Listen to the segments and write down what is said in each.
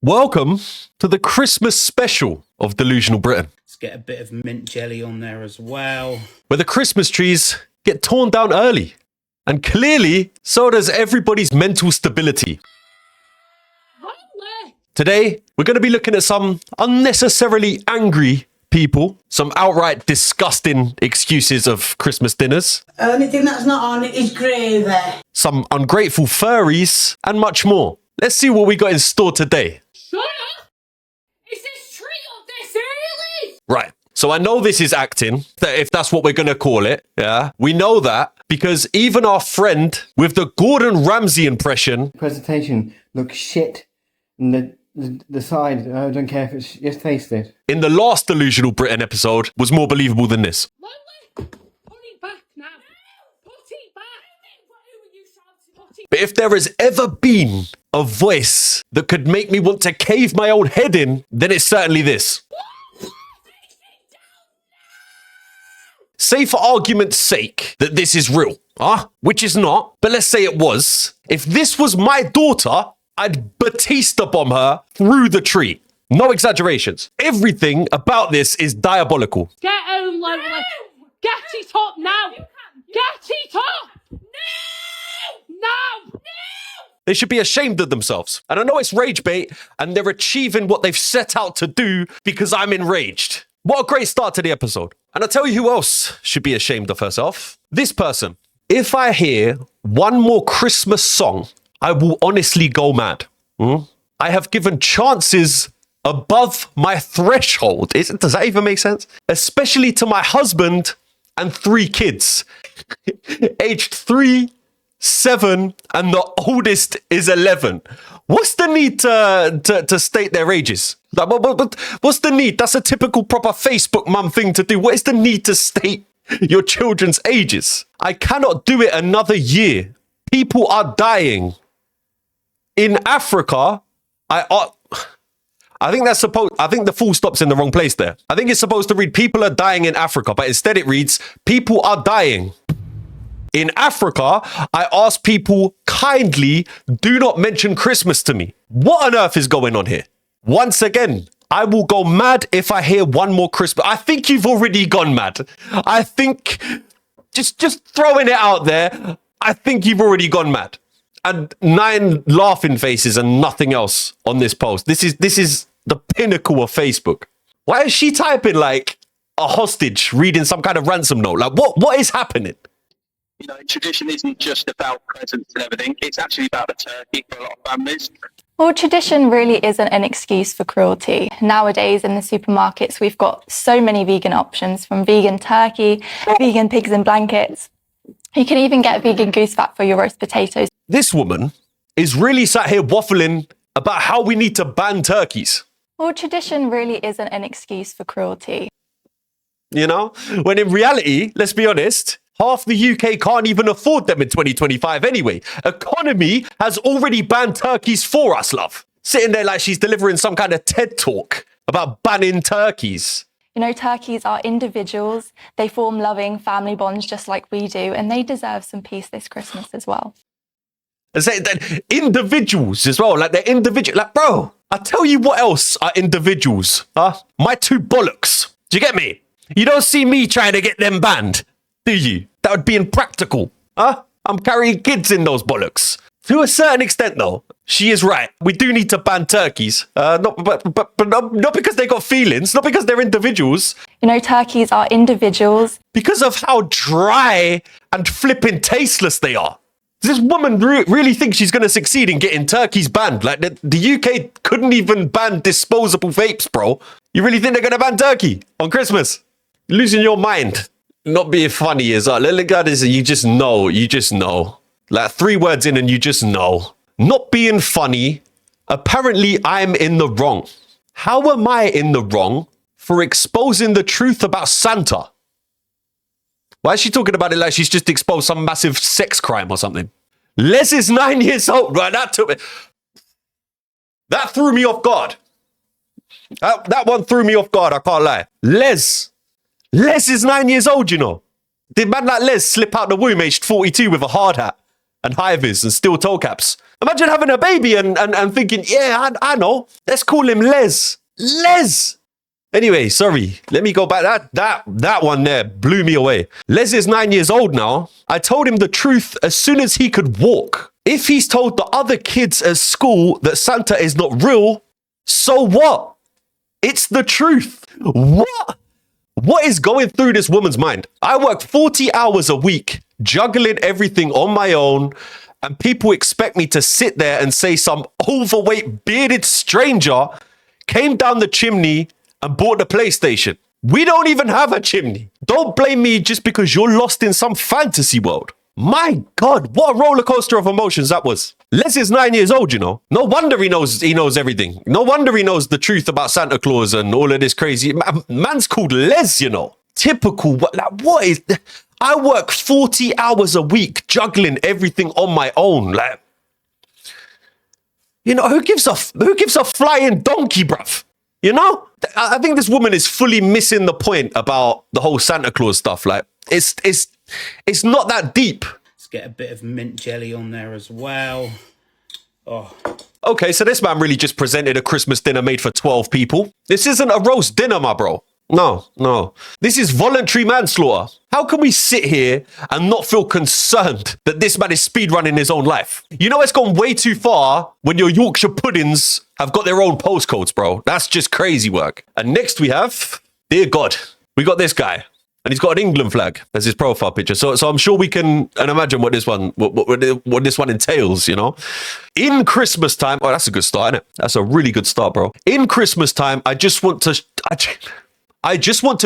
Welcome to the Christmas special of Delusional Britain, Let's get a bit of mint jelly on there as well. where the Christmas trees get torn down early. And clearly, so does everybody's mental stability. Today, we're going to be looking at some unnecessarily angry people, some outright disgusting excuses of Christmas dinners, Anything that's not on it is gravy. some ungrateful furries, and much more. Let's see what we got in store today. Shut up! Is this tree up this early? Right. So I know this is acting, if that's what we're going to call it. Yeah. We know that because even our friend with the Gordon Ramsay impression Presentation looks shit. And the side, I don't care if it's just taste it. in the last Delusional Britain episode was more believable than this. Lily, put it back now. Put it back. Who are you shouting? Put it But if there has ever been a voice that could make me want to cave my own head in, then it's certainly this. Say for argument's sake that this is real, which is not, but let's say it was. If this was my daughter, I'd Batista bomb her through the tree. No exaggerations. Everything about this is diabolical. Get home, Lily. Get it up now. Get it up. No. They should be ashamed of themselves. And I know it's rage bait, and they're achieving what they've set out to do because I'm enraged. What a great start to the episode. And I'll tell you who else should be ashamed of herself. This person. If I hear one more Christmas song, I will honestly go mad. I have given chances above my threshold. Does that even make sense? Especially to my husband and 3 kids. Aged 3, 7, and the oldest is 11. What's the need to state their ages? Like, what's the need? That's a typical proper Facebook mum thing to do. What is the need to state your children's ages? I cannot do it another year. People are dying. In Africa, I think the full stop's in the wrong place there. I think it's supposed to read people are dying in Africa, but instead it reads people are dying. In Africa, I ask people kindly, do not mention Christmas to me. What on earth is going on here? Once again, I will go mad if I hear one more Christmas. I think you've already gone mad. I think, just throwing it out there, I think you've already gone mad. And 9 laughing faces and nothing else on this post. This is the pinnacle of Facebook. Why is she typing like a hostage reading some kind of ransom note? Like what is happening? You know, tradition isn't just about presents and everything. It's actually about the turkey for a lot of families. Well, tradition really isn't an excuse for cruelty. Nowadays in the supermarkets, we've got so many vegan options, from vegan turkey, vegan pigs in blankets. You can even get vegan goose fat for your roast potatoes. This woman is really sat here waffling about how we need to ban turkeys. Well, tradition really isn't an excuse for cruelty. You know, when in reality, let's be honest, half the UK can't even afford them in 2025 anyway. Economy has already banned turkeys for us, love. Sitting there like she's delivering some kind of TED talk about banning turkeys. You know, turkeys are individuals. They form loving family bonds just like we do, and they deserve some peace this Christmas as well. And say that individuals as well, like they're individual. Like, bro, I tell you what else are individuals, My 2 bollocks. Do you get me? You don't see me trying to get them banned, do you? That would be impractical, I'm carrying kids in those bollocks. To a certain extent, though, she is right. We do need to ban turkeys, not because they got feelings, not because they're individuals. You know, turkeys are individuals. Because of how dry and flipping tasteless they are. Does this woman really think she's going to succeed in getting turkeys banned? Like, the UK couldn't even ban disposable vapes, bro. You really think they're going to ban turkey on Christmas? You're losing your mind. Not being funny is, you just know. Like 3 words in and you just know. Not being funny, apparently I'm in the wrong. How am I in the wrong for exposing the truth about Santa? Why is she talking about it like she's just exposed some massive sex crime or something? Les is 9 years old, right? That threw me off guard. That one threw me off guard, I can't lie. Les is 9 years old, you know. Did man like Les slip out the womb aged 42 with a hard hat and high-vis and steel toe caps. Imagine having a baby and thinking, yeah, I know. Let's call him Les. Les! Anyway, sorry. Let me go back. That one there blew me away. Les is 9 years old now. I told him the truth as soon as he could walk. If he's told the other kids at school that Santa is not real, so what? It's the truth. What? What is going through this woman's mind? I work 40 hours a week, juggling everything on my own, and people expect me to sit there and say some overweight, bearded stranger came down the chimney and bought the PlayStation. We don't even have a chimney. Don't blame me just because you're lost in some fantasy world. My God, what a roller coaster of emotions that was. Les is 9 years old, you know. No wonder he knows everything. No wonder he knows the truth about Santa Claus and all of this crazy. Man's called Les, you know. Typical. What is... I work 40 hours a week juggling everything on my own. Like, you know, who gives a flying donkey, bruv? You know? I think this woman is fully missing the point about the whole Santa Claus stuff. Like, it's not that deep. Let's get a bit of mint jelly on there as well. Oh. Okay, so this man really just presented a Christmas dinner made for 12 people. This isn't a roast dinner, my bro. No. This is voluntary manslaughter. How can we sit here and not feel concerned that this man is speedrunning his own life? You know, it's gone way too far when your Yorkshire puddings have got their own postcodes, bro. That's just crazy work. And next we have, dear God, we got this guy. And he's got an England flag as his profile picture. So I'm sure we can imagine what this one entails, you know? In Christmas time, oh, that's a good start, isn't it? That's a really good start, bro. In Christmas time, I just want to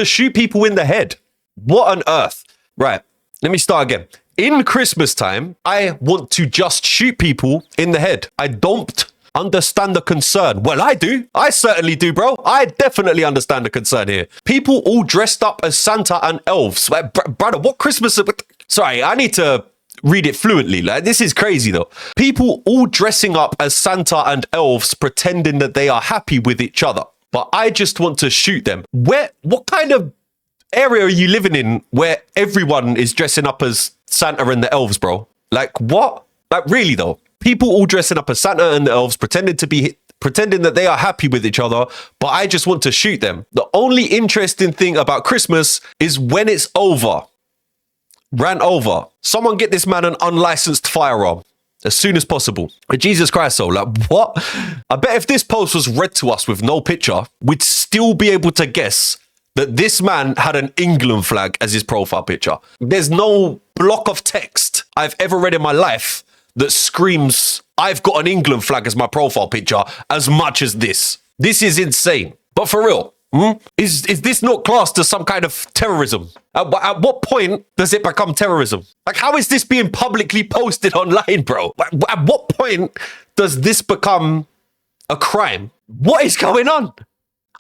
shoot people in the head. What on earth? Right, let me start again. In Christmas time, I want to just shoot people in the head. I don't understand the concern. Well, I do. I certainly do, bro. I definitely understand the concern here. People all dressed up as Santa and elves. Like, brother, what Christmas? Sorry, I need to read it fluently. Like, this is crazy, though. People all dressing up as Santa and elves, pretending that they are happy with each other. But I just want to shoot them. What kind of area are you living in where everyone is dressing up as Santa and the elves, bro? Like, what? Like, really, though? People all dressing up as Santa and the elves, pretending that they are happy with each other, but I just want to shoot them. The only interesting thing about Christmas is when it's over. Ran over. Someone get this man an unlicensed firearm as soon as possible. Jesus Christ, so like, what? I bet if this post was read to us with no picture, we'd still be able to guess that this man had an England flag as his profile picture. There's no block of text I've ever read in my life that screams, I've got an England flag as my profile picture as much as this. This is insane. But for real, is this not classed as some kind of terrorism? At what point does it become terrorism? Like, how is this being publicly posted online, bro? At what point does this become a crime? What is going on?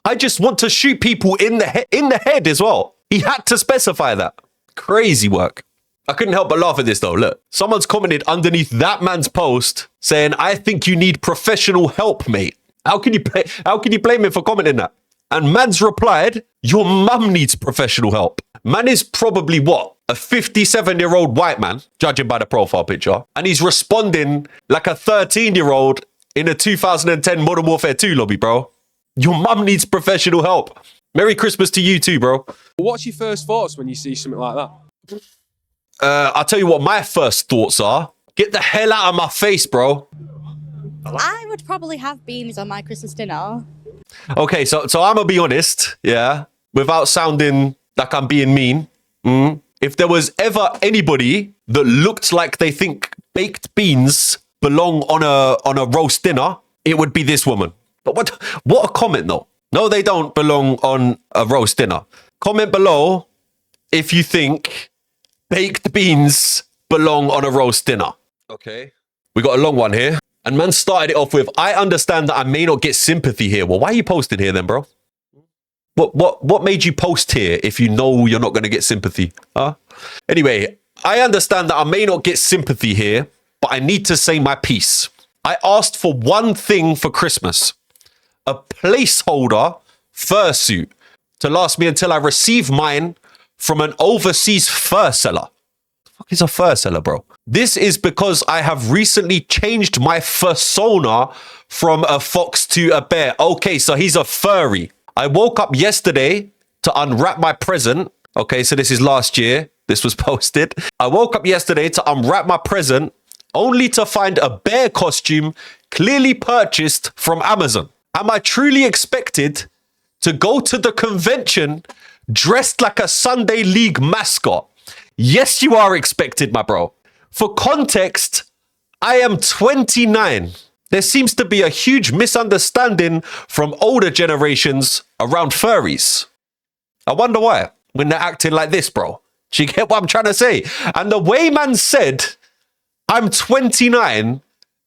I just want to shoot people in the head as well. He had to specify that. Crazy work. I couldn't help but laugh at this though. Look, someone's commented underneath that man's post saying, I think you need professional help, mate. How can you blame him for commenting that? And man's replied, your mum needs professional help. Man is probably what? A 57-year-old white man, judging by the profile picture. And he's responding like a 13-year-old in a 2010 Modern Warfare 2 lobby, bro. Your mum needs professional help. Merry Christmas to you too, bro. What's your first thoughts when you see something like that? I'll tell you what my first thoughts are. Get the hell out of my face, bro. I would probably have beans on my Christmas dinner. Okay, so I'm gonna be honest, yeah, without sounding like I'm being mean. If there was ever anybody that looked like they think baked beans belong on a roast dinner, it would be this woman. But what a comment though. No, they don't belong on a roast dinner. Comment below if you think baked beans belong on a roast dinner. Okay. We got a long one here. And man started it off with, I understand that I may not get sympathy here. Well, why are you posting here then, bro? What made you post here if you know you're not going to get sympathy? Huh? Anyway, I understand that I may not get sympathy here, but I need to say my piece. I asked for one thing for Christmas. A placeholder fursuit to last me until I receive mine from an overseas fur seller. What the fuck is a fur seller, bro? This is because I have recently changed my persona from a fox to a bear. Okay, so he's a furry. I woke up yesterday to unwrap my present. Okay, so this is last year. This was posted. I woke up yesterday to unwrap my present only to find a bear costume clearly purchased from Amazon. Am I truly expected to go to the convention dressed like a Sunday League mascot? Yes, you are expected, my bro. For context, I am 29. There seems to be a huge misunderstanding from older generations around furries. I wonder why, when they're acting like this, bro. Do you get what I'm trying to say? And the way man said, I'm 29,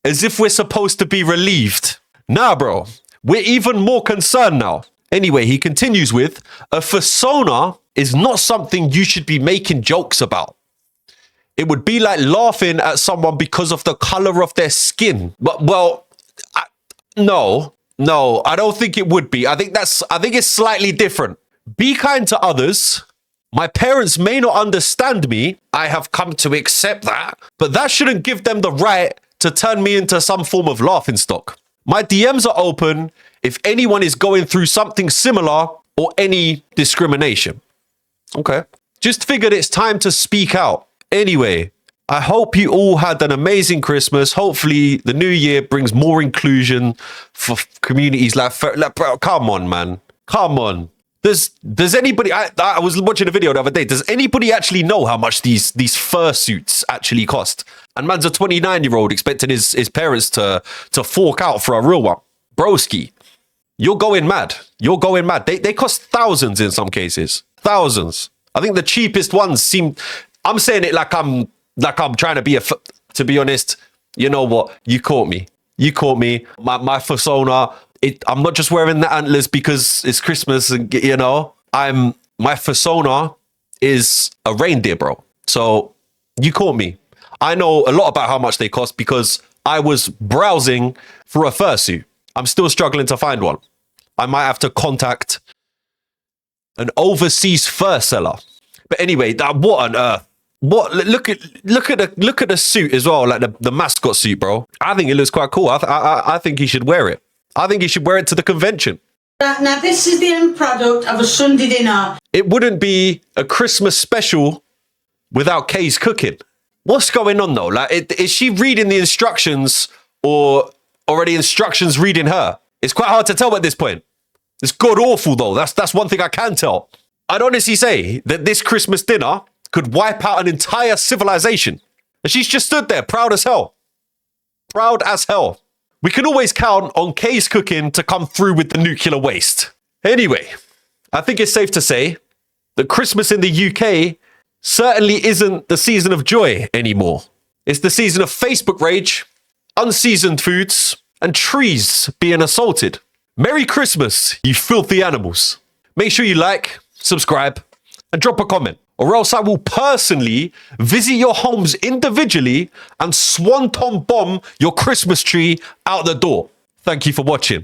as if we're supposed to be relieved. Nah, bro. We're even more concerned now. Anyway, he continues with, a persona is not something you should be making jokes about. It would be like laughing at someone because of the color of their skin. But, well, no, I don't think it would be. I think it's slightly different. Be kind to others. My parents may not understand me. I have come to accept that. But that shouldn't give them the right to turn me into some form of laughingstock. My DMs are open if anyone is going through something similar or any discrimination. Okay. Just figured it's time to speak out. Anyway, I hope you all had an amazing Christmas. Hopefully the new year brings more inclusion for communities like bro, come on, man. Come on. Does anybody, I was watching a video the other day. Does anybody actually know how much these fursuits actually cost? And man's a 29-year-old expecting his parents to fork out for a real one. Broski, you're going mad. You're going mad. They cost thousands in some cases. Thousands. I think the cheapest ones seem, I'm saying it like I'm trying to be to be honest, you know what? You caught me. You caught me. My persona, I'm not just wearing the antlers because it's Christmas and, you know, my persona is a reindeer, bro. So you caught me. I know a lot about how much they cost because I was browsing for a fursuit. I'm still struggling to find one. I might have to contact an overseas fur seller. But anyway, what on earth? What? Look at the suit as well, like the mascot suit, bro. I think it looks quite cool. I think he should wear it. I think he should wear it to the convention. Now this is the end product of a Sunday dinner. It wouldn't be a Christmas special without Kay's cooking. What's going on though? Like, is she reading the instructions or are the instructions reading her? It's quite hard to tell at this point. It's god awful though. That's one thing I can tell. I'd honestly say that this Christmas dinner could wipe out an entire civilization. And she's just stood there, proud as hell. Proud as hell. We can always count on Kay's cooking to come through with the nuclear waste. Anyway, I think it's safe to say that Christmas in the UK certainly isn't the season of joy anymore. It's the season of Facebook rage, unseasoned foods, and trees being assaulted. Merry Christmas, you filthy animals. Make sure you like, subscribe, and drop a comment, or else I will personally visit your homes individually and swanton bomb your Christmas tree out the door. Thank you for watching.